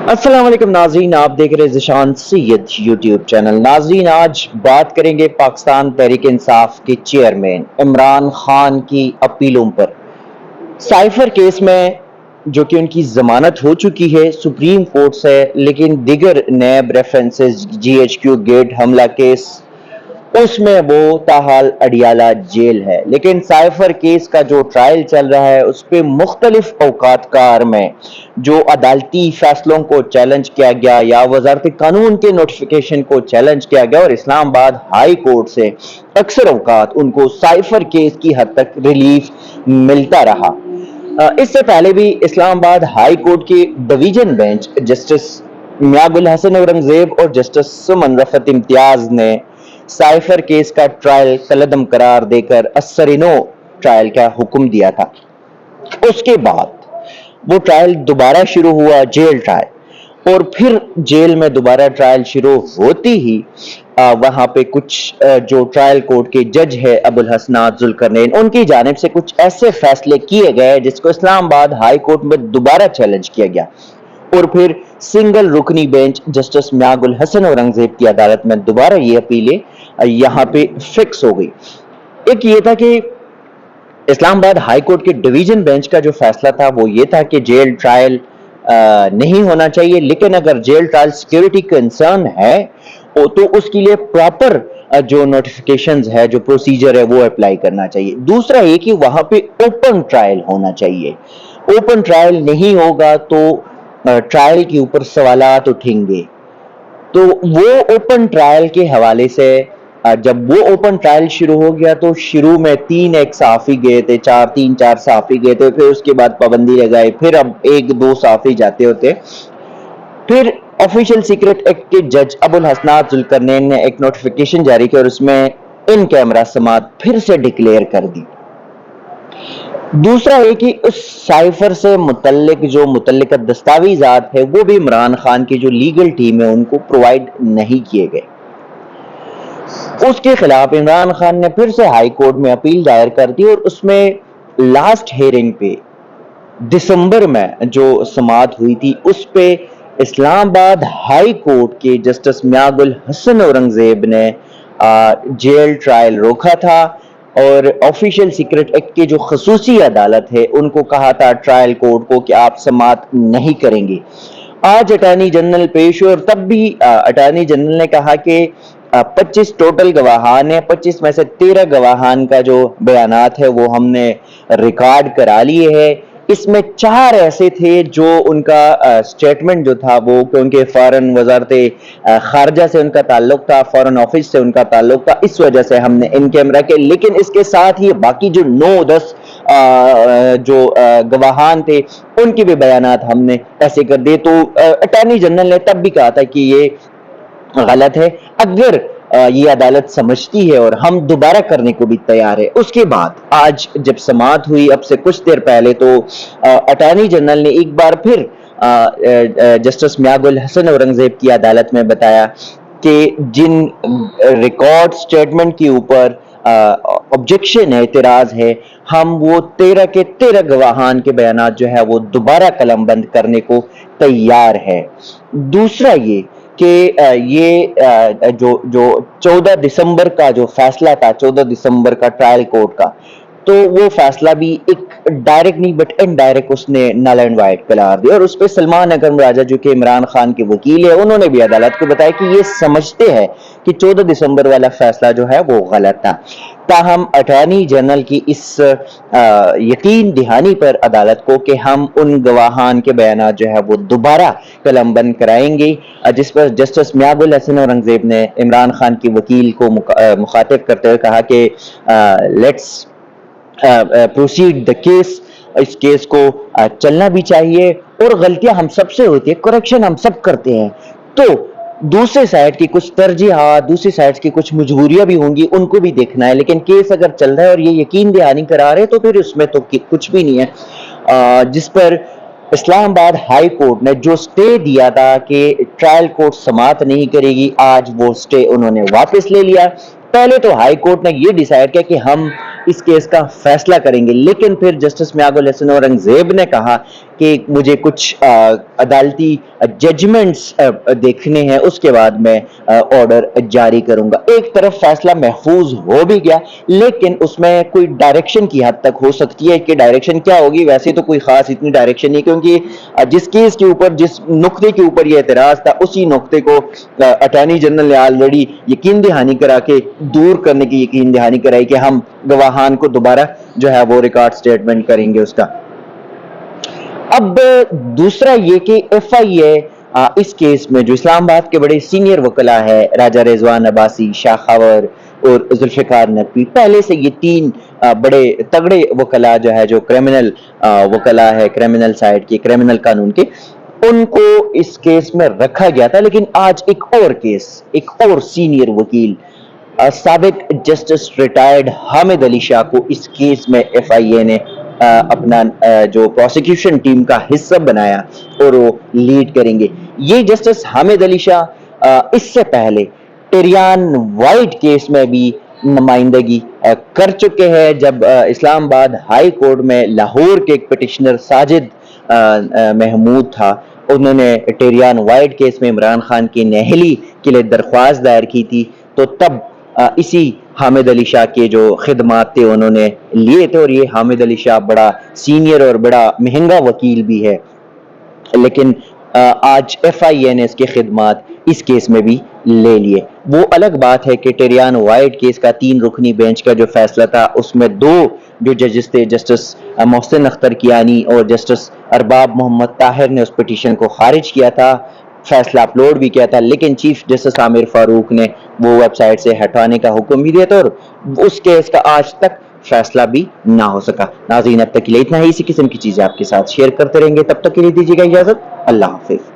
अस्सलाम वालेकुम नाजरीन, आप देख रहे हैं ज़िशान सैयद यूट्यूब चैनल। नाजरीन, आज बात करेंगे पाकिस्तान तहरीक इंसाफ के चेयरमैन इमरान खान की अपीलों पर। साइफर केस में जो कि उनकी जमानत हो चुकी है सुप्रीम कोर्ट से, लेकिन दिगर नैब रेफरेंसेस GHQ गेट हमला केस उसमें वो ताहाल अडियाला जेल है। लेकिन साइफर केस का जो ट्रायल चल रहा है उस पर मुख्तलिफ औकात कार में जो अदालती फैसलों को चैलेंज किया गया या वजारत कानून के नोटिफिकेशन को चैलेंज किया गया, और इस्लामाबाद हाई कोर्ट से अक्सर औकात उनको साइफर केस की हद तक रिलीफ मिलता रहा। इससे पहले भी इस्लामाबाद हाई कोर्ट की division bench justice Miangul Hassan Aurangzeb और जस्टिस सुमन रफत इम्तियाज ने साइफर केस का ट्रायल कलदम करार देकर असरिनो ट्रायल का हुक्म दिया था। उसके बाद वो ट्रायल दोबारा शुरू हुआ, जेल ट्रायल, और फिर जेल में दोबारा ट्रायल शुरू होती ही वहां पे कुछ जो ट्रायल कोर्ट के जज है अबुल हसनात जुल्करनैन, उनकी जानिब से कुछ ऐसे फैसले किए गए जिसको इस्लामाबाद हाई कोर्ट में दोबारा चैलेंज किया गया, और फिर सिंगल रुकनी बेंच जस्टिस मियागुल हसन औरंगजेब की अदालत में दोबारा ये अपीलें यहाँ पे फिक्स हो गई। एक ये था कि इस्लामाबाद हाई कोर्ट के डिवीजन बेंच का जो फैसला था वो ये था कि जेल ट्रायल नहीं होना चाहिए, लेकिन अगर जेल ट्रायल सिक्योरिटी कंसर्न है तो उसके लिए प्रॉपर जो नोटिफिकेशंस है, जो प्रोसीजर है, वो अप्लाई करना चाहिए। दूसरा ये कि वहां पे ओपन ट्रायल होना चाहिए। ओपन ट्रायल नहीं होगा तो ट्रायल के ऊपर सवालात उठेंगे। तो वो ओपन ट्रायल के हवाले से जब वो ओपन ट्रायल शुरू हो गया तो शुरू में 3 सहाफी गए थे, 3-4 सहाफी गए थे, फिर उसके बाद पाबंदी लगाई, फिर अब 1-2 सहाफी जाते होते। फिर ऑफिशियल सीक्रेट एक्ट के जज अबुल हसनात जुल्करनैन ने एक नोटिफिकेशन जारी किया और उसमें इन कैमरा समात फिर से डिक्लेयर कर दी। दूसरा है कि उस साइफर से मुतल्लिक जो मुतल्लिका दस्तावेजात है वो भी इमरान खान की जो लीगल टीम है उनको प्रोवाइड नहीं किए गए। उसके खिलाफ इमरान खान ने फिर से हाई कोर्ट में अपील दायर कर दी, और उसमें लास्ट हियरिंग पे दिसंबर में जो समाअत हुई थी उस पे इस्लामाबाद हाई कोर्ट के जस्टिस मियागुल हसन औरंगजेब ने जेल ट्रायल रोका था, और ऑफिशियल सीक्रेट एक्ट की जो खसूसी अदालत है उनको कहा था ट्रायल कोर्ट को कि आप समाअत नहीं करेंगे। आज अटॉर्नी जनरल पेश हुए और तब भी अटॉर्नी जनरल ने कहा कि 25 टोटल गवाहान है, 25 में से 13 गवाहान का जो बयानात है वो हमने रिकॉर्ड करा लिए है। इसमें 4 ऐसे थे जो उनका स्टेटमेंट जो था वो, क्योंकि फॉरेन वजारत खारजा से उनका ताल्लुक था, फॉरेन ऑफिस से उनका ताल्लुक था, इस वजह से हमने इन कैमरा के, लेकिन इसके साथ ही बाकी जो 9-10 जो गवाहान थे उनके भी बयानात हमने ऐसे कर दिए। तो अटॉर्नी जनरल ने तब भी कहा था कि ये गलत है, अगर ये अदालत समझती है और हम दोबारा करने को भी तैयार है। उसके बाद आज जब समाअत हुई अब से कुछ देर पहले, तो अटॉर्नी जनरल ने एक बार फिर जस्टिस मियागुल हसन औरंगजेब की अदालत में बताया कि जिन रिकॉर्ड स्टेटमेंट के ऊपर ऑब्जेक्शन है, एतराज है, हम वो 13 के 13 गवाहान के बयानात जो है वो दोबारा कलमबंद करने को तैयार है। दूसरा ये कि ये जो 14 दिसंबर का जो फैसला था, 14 दिसंबर का ट्रायल कोर्ट का, तो वो फैसला भी एक डायरेक्ट नहीं बट इनडायरेक्ट उसने नल एंड वाइट करार दिया, और उस पर सलमान अकरम राजा जो कि इमरान खान के वकील है उन्होंने भी अदालत को बताया कि ये समझते हैं कि 14 दिसंबर वाला फैसला जो है वो गलत था। ताहम अटॉर्नी जनरल की इस यकीन दहानी पर अदालत को कि हम उन गवाहान के बयानात जो है वो दोबारा कलमबंद कराएंगे, जिस पर जस्टिस मियागुल हसन औरंगजेब ने इमरान खान की वकील को मुखातिब करते हुए कहा कि लेट्स प्रोसीड द केस, इस केस को चलना भी चाहिए, और गलतियां हम सबसे होती है, करेक्शन हम सब करते हैं, तो दूसरे साइड की कुछ तरजीहात, दूसरी साइड की कुछ मजबूरियां भी होंगी, उनको भी देखना है। लेकिन केस अगर चल रहा है और ये यकीन दहानी करा रहे तो फिर उसमें तो कुछ भी नहीं है। जिस पर इस्लामाबाद हाई कोर्ट ने जो स्टे दिया था कि ट्रायल कोर्ट समाअत नहीं करेगी, आज वो स्टे उन्होंने वापस ले लिया। पहले तो हाई कोर्ट ने ये डिसाइड किया कि हम اس کیس کا فیصلہ کریں گے، لیکن پھر جسٹس میاگو الحسن اورنگزیب نے کہا کہ مجھے کچھ عدالتی ججمنٹس دیکھنے ہیں، اس کے بعد میں آرڈر جاری کروں گا۔ ایک طرف فیصلہ محفوظ ہو بھی گیا، لیکن اس میں کوئی ڈائریکشن کی حد تک ہو سکتی ہے کہ ڈائریکشن کیا ہوگی، ویسے تو کوئی خاص اتنی ڈائریکشن نہیں، کیونکہ جس کیس کے اوپر، جس نقطے کے اوپر یہ اعتراض تھا، اسی نقطے کو اٹارنی جنرل نے آلریڈی یقین دہانی کرا کے دور کرنے کی یقین دہانی کرائی کہ ہم گواہان کو دوبارہ جو ہے وہ ریکارڈ سٹیٹمنٹ کریں گے اس کا۔ اب دوسرا یہ کہ ایف آئی اے اس کیس میں جو اسلام آباد کے بڑے سینئر وکلاء ہے، راجہ رضوان عباسی، شاہ خاور اور ذوالفقار نقوی، پہلے سے یہ تین بڑے تگڑے وکلاء جو ہے، جو کریمنل وکلاء ہے، کریمنل سائڈ کے، کریمنل قانون کے، ان کو اس کیس میں رکھا گیا تھا۔ لیکن آج ایک اور کیس، ایک اور سینئر وکیل، سابق جسٹس ریٹائرڈ حامد علی شاہ کو اس کیس میں ایف آئی اے نے اپنا جو پروسیکیوشن ٹیم کا حصہ بنایا اور وہ لیڈ کریں گے۔ یہ جسٹس حامد علی شاہ اس سے پہلے ٹیریان وائٹ کیس میں بھی نمائندگی کر چکے ہیں، جب اسلام آباد ہائی کورٹ میں لاہور کے ایک پٹیشنر ساجد محمود تھا، انہوں نے ٹیریان وائٹ کیس میں عمران خان کی نہلی کے لیے درخواست دائر کی تھی، تو تب اسی حامد علی شاہ کے جو خدمات تھے انہوں نے لیے تھے، اور یہ حامد علی شاہ بڑا سینئر اور بڑا مہنگا وکیل بھی ہے، لیکن آج ایف آئی اے نے اس کے خدمات اس کیس میں بھی لے لیے۔ وہ الگ بات ہے کہ ٹیریان وائٹ کیس کا 3 رکنی بینچ کا جو فیصلہ تھا، اس میں 2 جو ججز تھے، جسٹس محسن اختر کیانی اور جسٹس ارباب محمد طاہر نے اس پٹیشن کو خارج کیا تھا، فیصلہ اپلوڈ بھی کیا تھا، لیکن چیف جسٹس عامر فاروق نے وہ ویب سائٹ سے ہٹانے کا حکم بھی دیا تھا، اور اس کیس کا آج تک فیصلہ بھی نہ ہو سکا۔ ناظرین اب تک کے لیے اتنا ہی، اسی قسم کی چیزیں آپ کے ساتھ شیئر کرتے رہیں گے، تب تک کے لیے دیجیے گا اجازت، اللہ حافظ۔